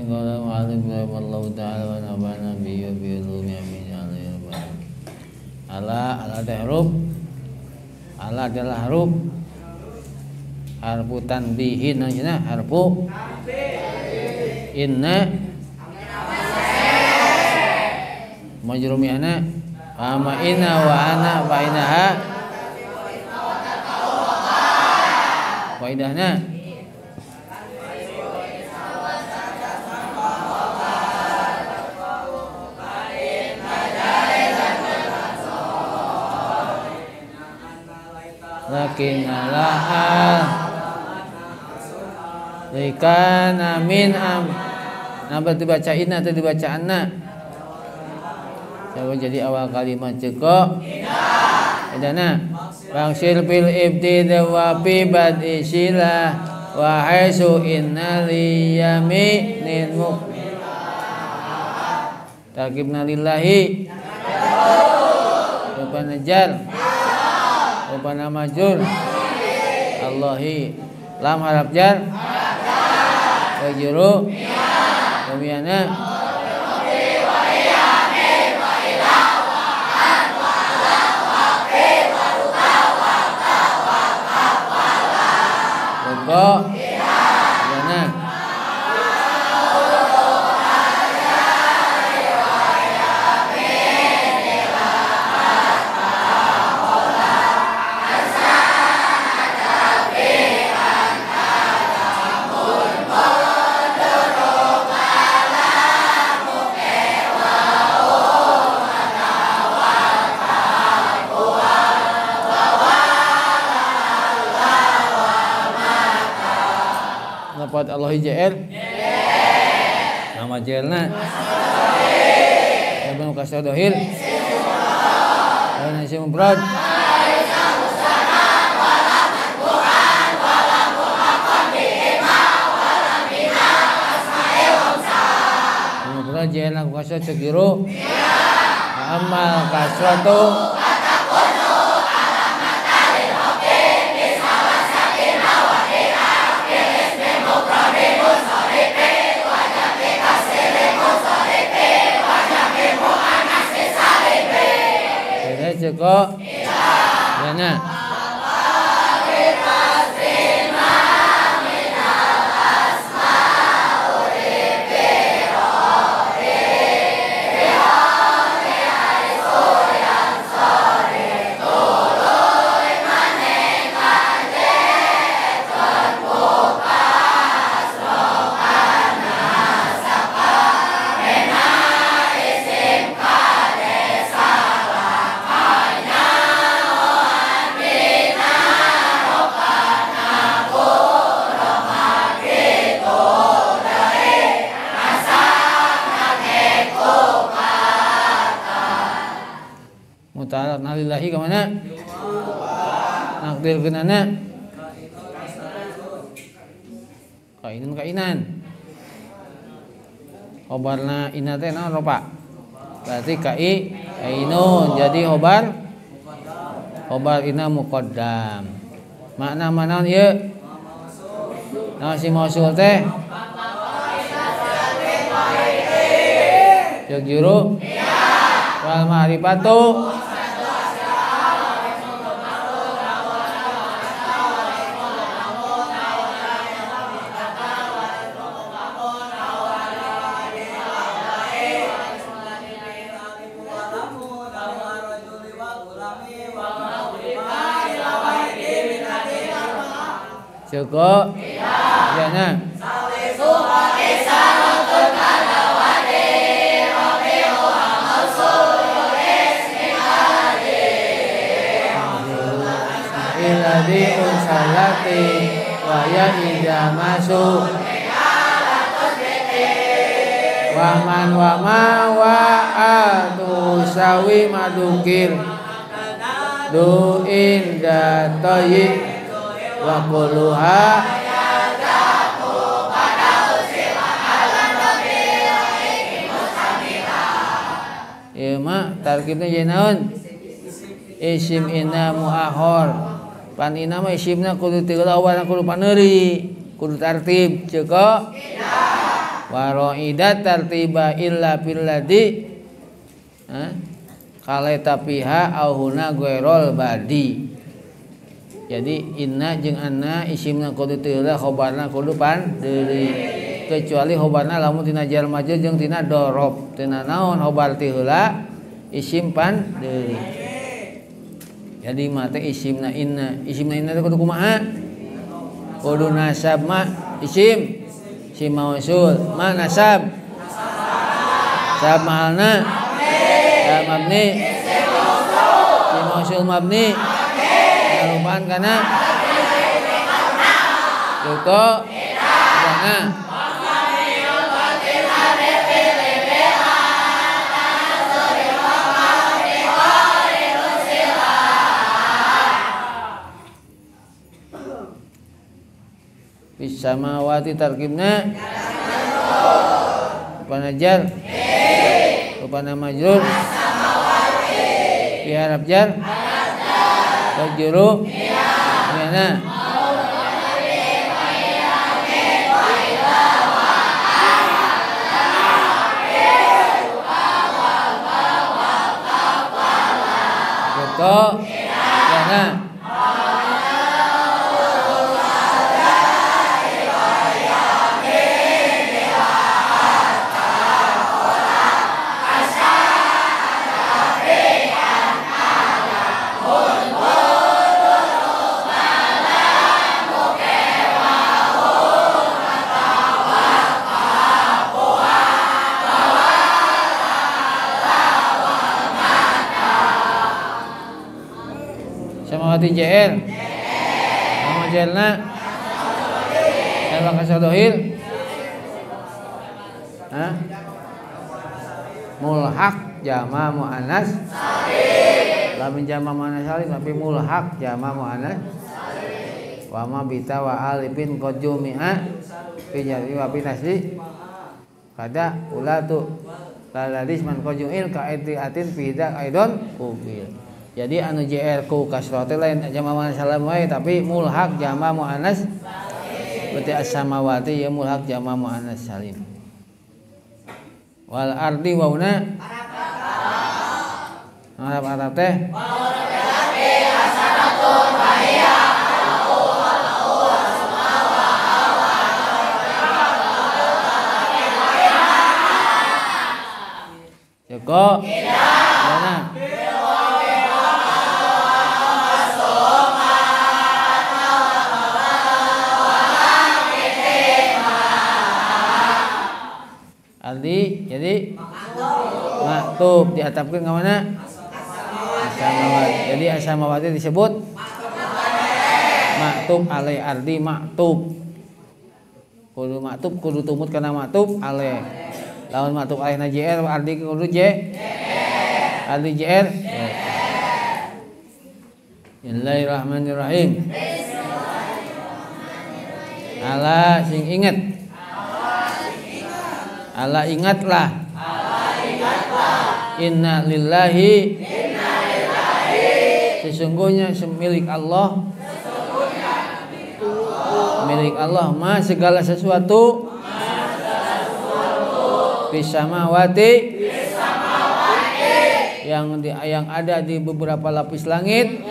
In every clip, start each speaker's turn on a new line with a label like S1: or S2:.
S1: Amin. Qala ma'alim wallahu ta'ala wa nabana bi ulumi amin ya Allah. Ala ada huruf. Ala adalah huruf. Harfu tanbihin namanya harfu. Inna majrumi ana ama inna wa ana fa inaha faidahna lakin alahal likana min am. Napa dibaca inna atau dibaca anna? Coba jadi awal kalimat ceko idana bangsil fil ibtida wa fi bad'i silah wa haisu inna liyaminil mukmila takibna lillahi rupana jar rupana majur Allahi lam harap jar wajuru Kemudiannya Lego Kemudiannya Lafaz Allah JL nama jelna Ibnu Kasadohil dan isim mufrad mufrad jelna kasad segiru amal kasratu Joko Yana muta'alaq nalillahi ke mana? Nakdir kenana? Kainan. Khobarna inna teh naon ropa? Berarti kainun. Jadi khobar inna muqaddam. Makna manaon ieu? Naon si mausul teh? Cek juru? Wal ma'rifatu cukup jana iladi unsalati wa ya ida masuk waman wama wa atu sawi madukir du inda toyi wa quluha ya mak tarkibna jadi naon isim inna muahor pan inna mah isimna kudu tiga lawan kudu paneuri kudu tartib ceko wa ra'idat tartiba illa billadhi kaleta piha auhuna goerol badi. Jadi inna jeung anna isimna kudu teu heula khobarna kudu pandeuri kecuali khobarna lamun tina jar majrur jeung tina dorob tina naon khobar teu heula isim pandeuri. Jadi mate isimna inna teh kudu kumaha? Kudu nasab mah isim mausul ma nasab mahalna mabni si mausul mabni ngarupaan kana yuko dana Bisamawati tarkibna rupana jar rupana majrur fi haraf jar tajuru yana Joko yana Samawati JR nama jelna sama kasadohir mulhaq jama muannas lamun jama muannas salim tapi mulhaq jama muannas wa ma bita wa alifin qad jumi'a fi jarri wa fi nasri kada ulatu laladis man qad ju'il ka atin fi dak aidon kubil. Jadi anu JR ku kasrah teh lain jama muannas salam wae tapi mulhaq jama muannas berarti as-samawati ya mulhaq jama muannas salim. Wal ardi wauna Arab teh Joko mana Ardi jadi maktub diatapkeun ka mana? Asamawati. Jadi asamawati disebut maktub alai ardi maktub. Kudu maktub kudu tumut kana maktub alai. Lawan maktub alai na JR ardi kudu J. Ardi JR. Bismillahirrahmanirrahim. Ala sing inget. Ala ingatlah. Inna lillahi. Sesungguhnya milik Allah. Milik Allah ma segala sesuatu. Bisamawati. Yang ada di beberapa lapis langit.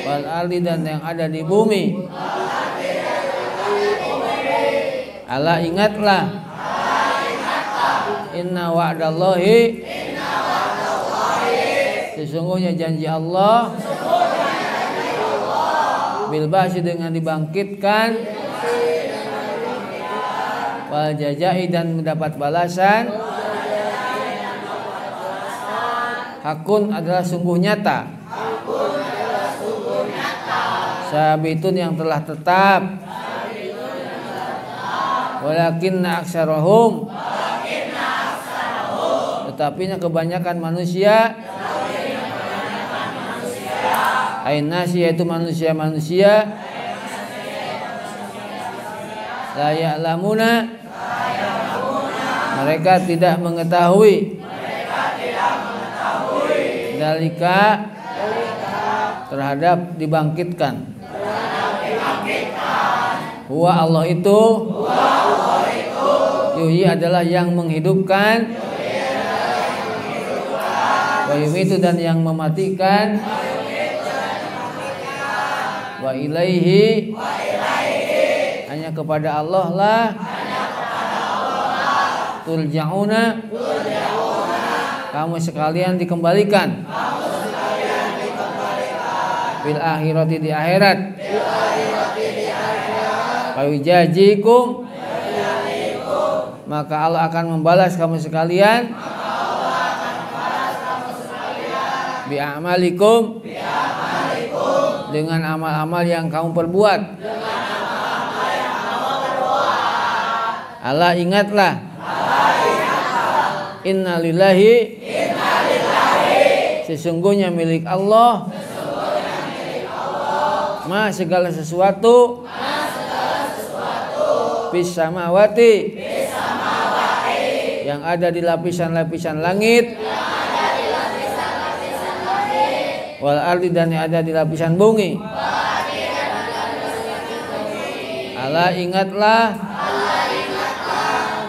S1: Wal ardi dan yang ada di bumi. Ala ingatlah. Inna wa'dallahi. Sesungguhnya janji Allah. Bil ba'si dengan dibangkitkan. Wal jazai dan mendapat balasan. Hakun adalah sungguh nyata. Sabitun yang telah tetap. Walakinna aksarahum. Tetapi kebanyakan manusia. Ainnasi yaitu manusia-manusia. La ya'lamuna. Mereka tidak mengetahui. Dalika terhadap dibangkitkan. Huwa Allah itu yuhyi adalah yang menghidupkan, wa yumitu dan yang mematikan, wa ilaihi hanya kepada Allah lah turja'una kamu sekalian dikembalikan fil akhirati di akhirat fayujajikum maka Allah akan membalas kamu sekalian bi'amalikum dengan amal-amal yang kamu perbuat. Allah ingatlah. Innalillahi sesungguhnya milik Allah ma segala sesuatu fis samawati yang ada di lapisan-lapisan langit wal ardi dan yang ada di lapisan bumi. Allah ingatlah.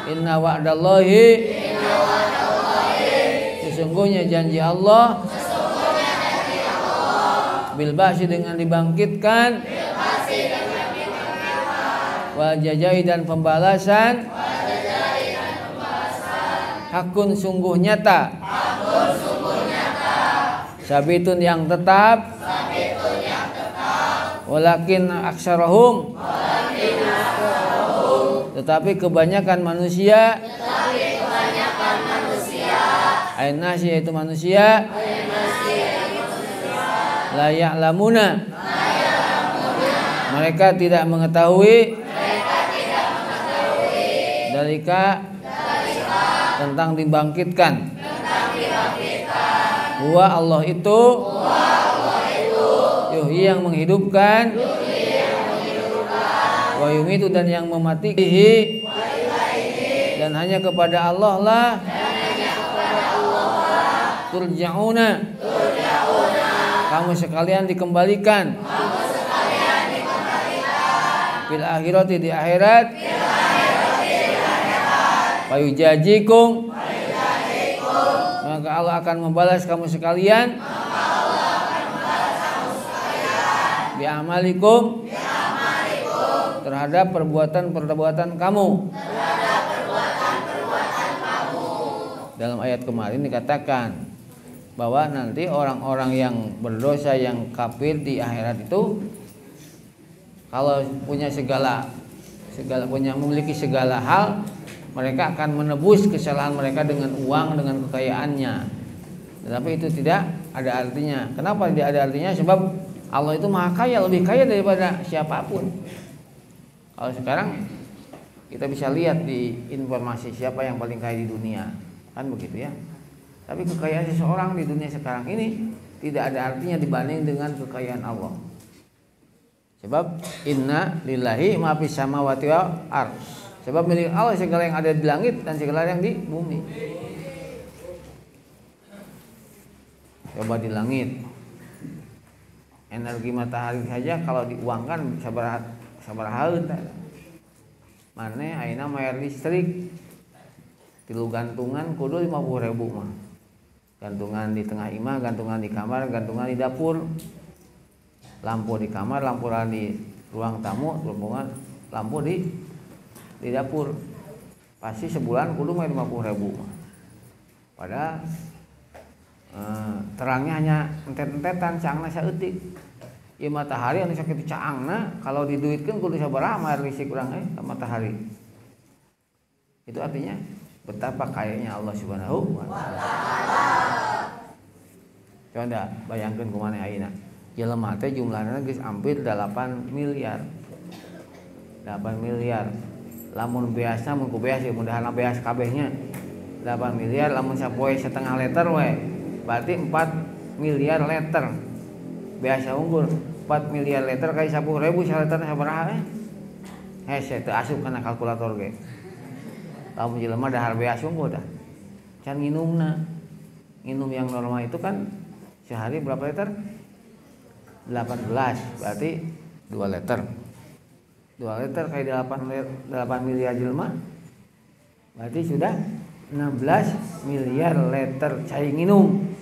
S1: Inna wa'dallahi sesungguhnya janji Allah bil ba'si dengan dibangkitkan wal jazai dan pembalasan hakun sungguh nyata sabitun yang tetap walakin aksarahum tetapi kebanyakan manusia ainas yaitu manusia la ya'lamuna mereka tidak mengetahui dalika tentang dibangkitkan huwa Allah itu yuhyi yang menghidupkan wa yumitu dan yang mematihi dan hanya kepada Allah lah turja'una kamu sekalian dikembalikan fil akhirati di akhirat fayujajikum maka Allah akan membalas kamu sekalian bi'amalikum terhadap perbuatan-perbuatan kamu. Dalam ayat kemarin dikatakan bahwa nanti orang-orang yang berdosa yang kafir di akhirat itu kalau punya memiliki segala hal mereka akan menebus kesalahan mereka dengan uang, dengan kekayaannya. Tetapi itu tidak ada artinya. Kenapa tidak ada artinya? Sebab Allah itu maha kaya, lebih kaya daripada siapapun. Kalau sekarang kita bisa lihat di informasi siapa yang paling kaya di dunia, kan begitu ya. Tapi kekayaan seseorang di dunia sekarang ini tidak ada artinya dibanding dengan kekayaan Allah. Sebab inna lillahi ma fis samawati wal ardh. Sebab milik Allah segala yang ada di langit dan segala yang di bumi. Coba di langit, energi matahari saja kalau diuangkan sabaraha teh. Mane ayeuna bayar listrik tilu gantungan kudu 50.000 mah. Gantungan di tengah imah, gantungan di kamar, gantungan di dapur. Lampu di kamar, lampu di ruang tamu, lampu di dapur. Pasti sebulan kudu mah 50.000. Padahal terangnya hanya entet-entetan, cangna saeutik. Ieu matahari anu sakitu caangna kalau diduitkeun kudu sabaraha mah listrik urang matahari. Itu artinya betapa kayanya Allah Subhanahu wa taala. Coba bayangkeun kumaha ayeuna. Jelema teh jumlahna geus hampir 8 miliar. 8 miliar. Lamun beasna mun ku beas ya mudahan beas kabehnya 8 miliar lamun sapoe setengah liter we. Berarti 4 miliar liter. Biasa unggul 4 miliar liter kali 10.000 saliter sabaraha hese teu asup kana kalkulator ge. Lamun jelema dahar beas unggul dah. Can nginumna. Nginum yang normal itu kan sehari berapa liter? 18, berarti 2 liter. 2 liter kali 8 miliar jelema berarti sudah 16 miliar liter cai nginum.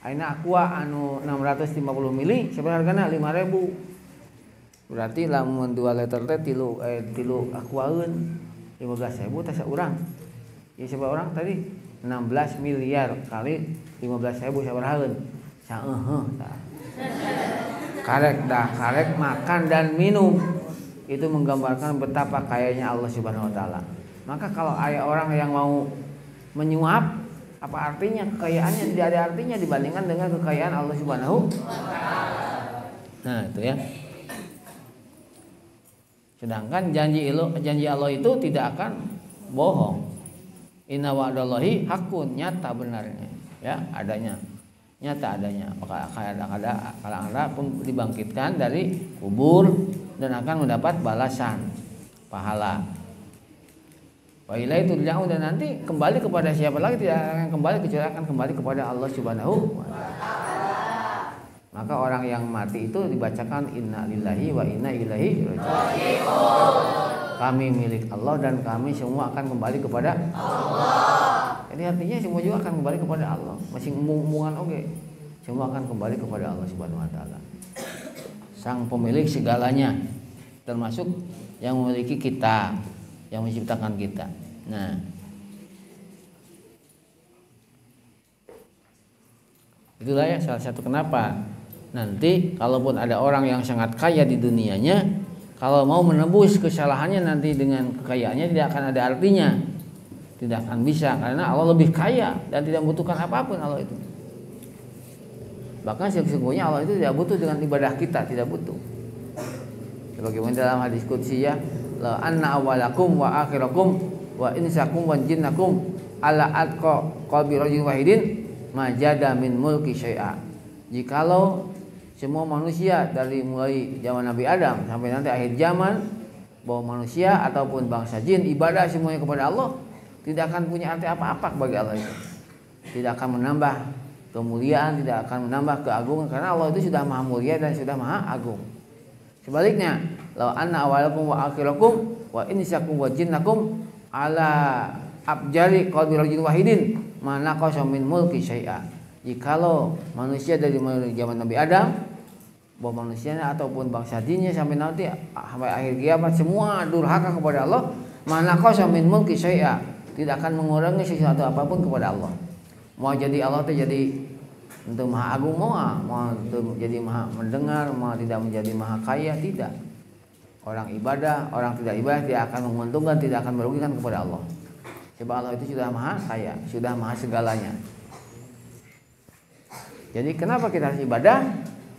S1: Ayeuna aqua anu 650 mili sebenarnya hargana 5.000. Berarti lamun 2 liter teh tilu aquaeun 15.000 teh saurang. Ieu sabaraha urang tadi 16 miliar kali 15.000 sabarahaeun. Saeuheuh tah. Karek makan dan minum. Itu menggambarkan betapa kayanya Allah Subhanahu wa taala. Maka kalau ada orang yang mau menyuap, apa artinya kekayaannya? Tidak ada artinya dibandingkan dengan kekayaan Allah Subhanahu wa taala. Nah, itu ya. Sedangkan janji Allah itu tidak akan bohong. Inna wa'dallahi hakun, nyata benarnya, ya, adanya. Nyata adanya. Maka kadang-kadang pun dibangkitkan dari kubur dan akan mendapat balasan pahala. Wa ilaihi turja'un, dan nanti kembali kepada siapa lagi? Tidak akan kembali kecuali akan kembali kepada Allah Subhanahu wa taala. Maka orang yang mati itu dibacakan inna lillahi wa inna ilaihi raji'un. Kami milik Allah dan kami semua akan kembali kepada Allah. Jadi artinya semua juga akan kembali kepada Allah. Masih hubungan oke. Semua akan kembali kepada Allah Subhanahu wa taala. Sang pemilik segalanya, termasuk yang memiliki kita, yang menciptakan kita. Nah, itulah ya salah satu kenapa nanti kalaupun ada orang yang sangat kaya di dunianya, kalau mau menebus kesalahannya nanti dengan kekayaannya tidak akan ada artinya, tidak akan bisa, karena Allah lebih kaya dan tidak membutuhkan apapun Allah itu. Bahkan sesungguhnya Allah itu tidak butuh dengan ibadah kita, tidak butuh. Sebagaimana dalam hadis qudsi ya, la anna awwalakum wa akhirakum wa insakum wa jinnakum ala atqa qalbi rajulin wahidin majada min mulki syai'a. Jikalau semua manusia dari mulai zaman Nabi Adam sampai nanti akhir zaman, bahwa manusia ataupun bangsa jin ibadah semuanya kepada Allah, tidak akan punya arti apa-apa bagi Allah itu. Tidak akan menambah kemuliaan, tidak akan menambah keagungan, karena Allah itu sudah maha mulia dan sudah maha agung. Sebaliknya, law anna awalakum wa akhirakum wa insakum wa jinnakum ala abjari qalbi rajulin wahidin ma naqasa min mulki syai'a. Jikalau manusia dari zaman Nabi Adam, bahwa manusianya ataupun bangsa jinnya sampai nanti sampai akhir kiamat semua durhaka kepada Allah, ma naqasa min mulki syai'a, tidak akan mengurangi sesuatu apapun kepada Allah. Mau jadi Allah itu jadi untuk maha agung, mau untuk jadi maha mendengar, mau tidak menjadi maha kaya, tidak. Orang ibadah, orang tidak ibadah tidak akan menguntungkan, tidak akan merugikan kepada Allah. Sebab Allah itu sudah maha kaya, sudah maha segalanya. Jadi kenapa kita harus ibadah?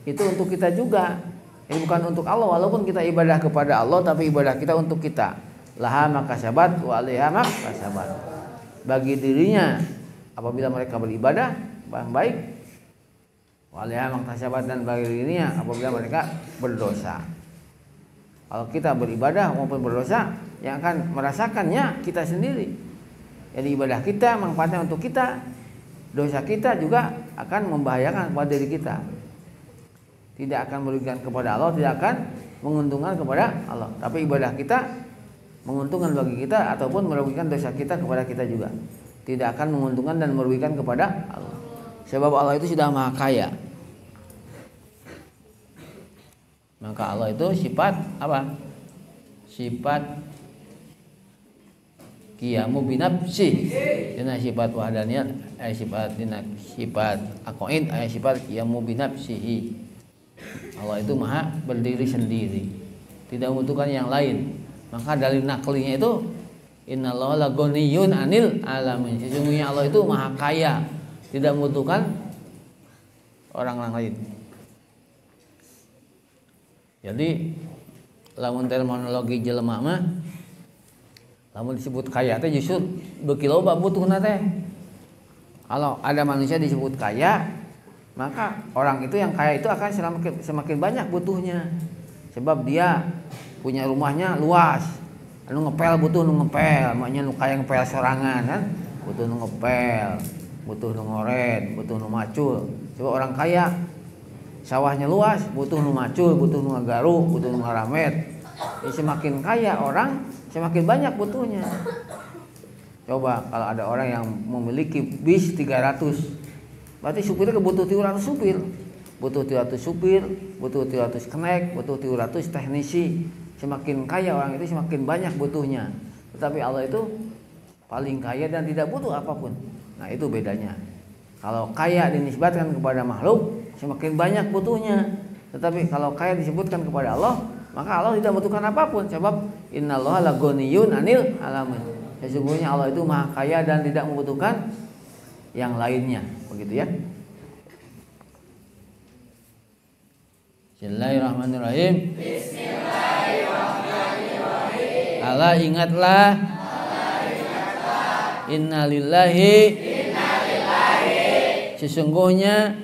S1: Itu untuk kita juga. Ini bukan untuk Allah, walaupun kita ibadah kepada Allah, tapi ibadah kita untuk kita. Laha makasabat wa alaiha makasabat. Bagi dirinya apabila mereka beribadah yang baik, wa alaiha makasabat, dan bagi dirinya apabila mereka berdosa. Kalau kita beribadah maupun berdosa, yang akan merasakannya kita sendiri. Jadi ibadah kita manfaatnya untuk kita, dosa kita juga akan membahayakan kepada diri kita. Tidak akan merugikan kepada Allah, tidak akan menguntungkan kepada Allah. Tapi ibadah kita menguntungkan bagi kita ataupun merugikan dosa kita kepada kita juga. Tidak akan menguntungkan dan merugikan kepada Allah. Sebab Allah itu sudah maha kaya. Maka Allah itu sifat apa? Sifat qiyamu binafsi. Dina sifat wahdaniyah, sifat aqaid, sifat qiyamu binafsihi. Allah itu maha berdiri sendiri, tidak membutuhkan yang lain. Maka dalil naklinya itu innallaha laghaniyun 'anil alamin. Sesungguhnya Allah itu maha kaya, tidak membutuhkan orang lain. Jadi lamun terminologi jelema mah lamun disebut kaya teh justru beuki loba butuhna teh. Kalau ada manusia disebut kaya, maka orang itu yang kaya itu akan semakin banyak butuhnya. Sebab dia punya rumahnya luas. Anu ngepel butuh nu ngepel, maknya nu kaya ngepel sorangan kan, butuh nu ngepel, butuh nu ngoret, butuh nu macul. Sebab orang kaya sawahnya luas, butuh nu macul, butuh nu ngagaruk, butuh nu ngaramet. Semakin kaya orang, semakin banyak butuhnya. Coba kalau ada orang yang memiliki bis 300, berarti supirnya butuh 300 supir. Butuh 300 supir, butuh 300 kenek, butuh 300 teknisi. Semakin kaya orang itu semakin banyak butuhnya. Tetapi Allah itu paling kaya dan tidak butuh apapun. Nah, itu bedanya. Kalau kaya dinisbatkan kepada makhluk, semakin banyak butuhnya. Tetapi kalau kaya disebutkan kepada Allah, maka Allah tidak membutuhkan apapun. Sebab innallaha laghaniyun 'anil 'alamin. Sesungguhnya Allah itu maha kaya dan tidak membutuhkan yang lainnya. Begitu ya. Bismillahirrahmanirrahim. Bismillahirrahmanirrahim. Allah ingatlah. Innalillahi. Sesungguhnya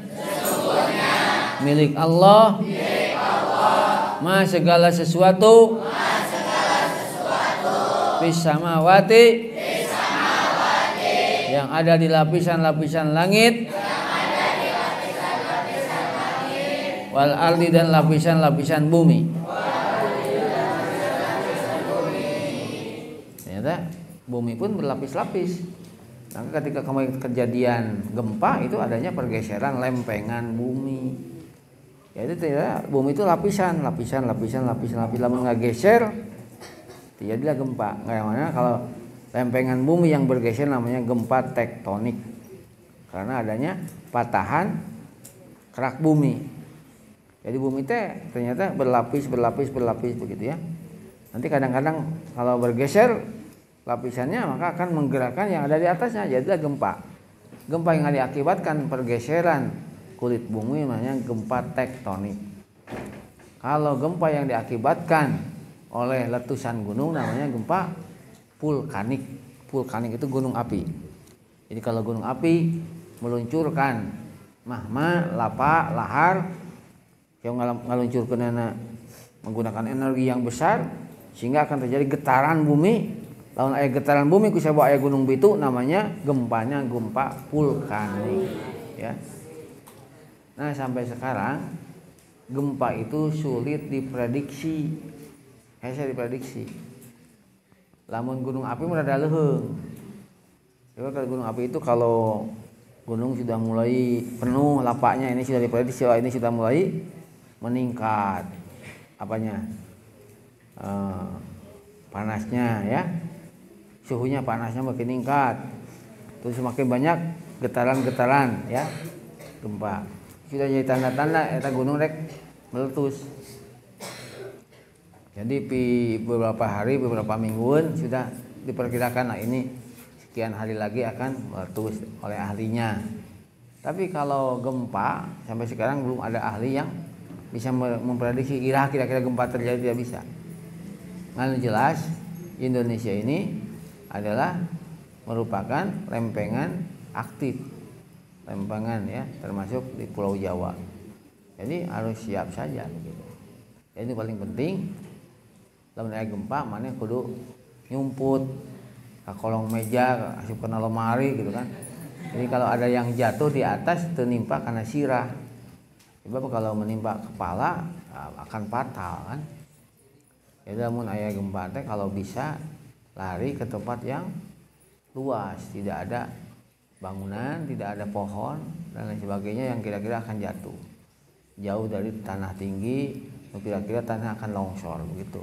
S1: milik Allah. Ma segala sesuatu. Fis samawati. Yang ada di lapisan-lapisan langit. Wal ardi dan lapisan-lapisan bumi. Ternyata bumi pun berlapis-lapis. Maka ketika kejadian gempa itu adanya pergeseran lempengan bumi. Ya itu tidak, bumi itu lapisan. Lamun nggak geser, terjadilah gempa. Kayak mana kalau lempengan bumi yang bergeser namanya gempa tektonik. Karena adanya patahan kerak bumi. Jadi bumi teh ternyata berlapis begitu ya. Nanti kadang-kadang kalau bergeser lapisannya maka akan menggerakkan yang ada di atasnya, jadilah gempa. Gempa yang diakibatkan pergeseran kulit bumi namanya gempa tektonik. Kalau gempa yang diakibatkan oleh letusan gunung namanya gempa vulkanik. Vulkanik itu gunung api. Jadi kalau gunung api meluncurkan magma, lava, lahar yang ngaluncurkeun menggunakan energi yang besar sehingga akan terjadi getaran bumi. Lawan aya getaran bumi ku sabab aya gunung Bitu namanya gempanya gempa vulkanik ya. Nah, sampai sekarang gempa itu sulit diprediksi. Hese diprediksi. Lamun gunung api rada leuheung. Coba kalau gunung api itu kalau gunung sudah mulai penuh lapaknya ini sudah diprediksi ini sudah mulai meningkat apanya panasnya ya, suhunya panasnya makin meningkat, terus semakin banyak getaran-getaran ya gempa, sudah jadi tanda-tanda eta gunung rek meletus. Jadi beberapa hari beberapa mingguan sudah diperkirakan ini sekian hari lagi akan meletus oleh ahlinya. Tapi kalau gempa sampai sekarang belum ada ahli yang bisa memprediksi kira-kira gempa terjadi, tidak bisa. Nah, jelas Indonesia ini adalah merupakan lempengan aktif, lempengan ya, termasuk di Pulau Jawa. Jadi harus siap saja gitu. Ini paling penting. Lamun aya gempa mana kudu nyumput ke kolong meja, asup ke lemari gitu kan. Jadi kalau ada yang jatuh di atas tenimpa karena sirah. Sebab kalau menimpa kepala akan fatal kan. Jadi lamun aya gempa teh kalau bisa lari ke tempat yang luas, tidak ada bangunan, tidak ada pohon dan lain sebagainya yang kira-kira akan jatuh. Jauh dari tanah tinggi, kira-kira tanah akan longsor begitu.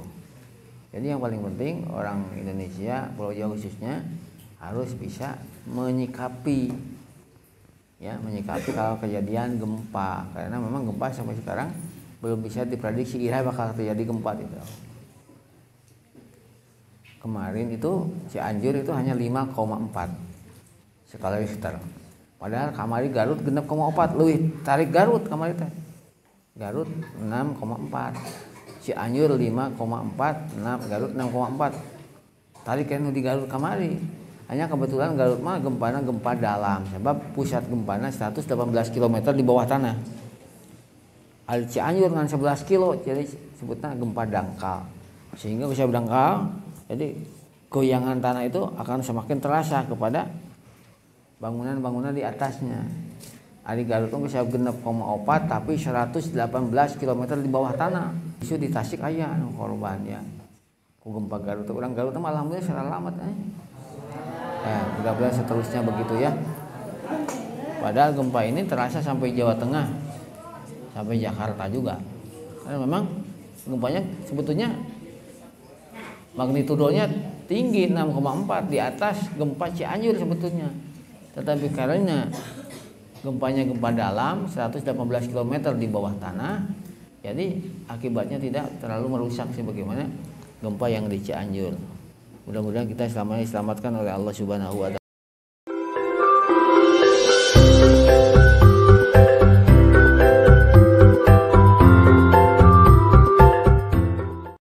S1: Jadi yang paling penting orang Indonesia, Pulau Jawa khususnya harus bisa menyikapi kalau kejadian gempa, karena memang gempa sampai sekarang belum bisa diprediksi kira bakal terjadi gempa itu. Kemarin itu Cianjur itu hanya 5,4 skala Richter. Padahal kamari Garut 6,4, leuwih tarik Garut kamari teh. Garut 6,4. Cianjur 5,4, Garut 6,4. Tarik anu di Garut kamari. Hanya kebetulan Garut mah gempana gempa dalam, sebab pusat gempana 118 km di bawah tanah. Al Cianjur dengan 11 kilo, jadi sebutnya gempa dangkal. Sehingga bisa berdangkal, jadi goyangan tanah itu akan semakin terasa kepada bangunan-bangunan di atasnya. Ari Garut teh bisa 6,4 tapi 118 km di bawah tanah. Isu di Tasik aya anu korban ya. Ku gempa Garut, urang Garut mah alhamdulillah selamat mudah-mudahan seterusnya begitu ya. Padahal gempa ini terasa sampai Jawa Tengah, sampai Jakarta juga. Karena memang gempanya sebetulnya magnitudonya tinggi 6,4 di atas gempa Cianjur sebetulnya. Tetapi karena gempanya gempa dalam 118 km di bawah tanah, jadi akibatnya tidak terlalu merusak sebagaimana gempa yang di Cianjur. Mudah-mudahan kita diselamatkan oleh Allah Subhanahu wa taala.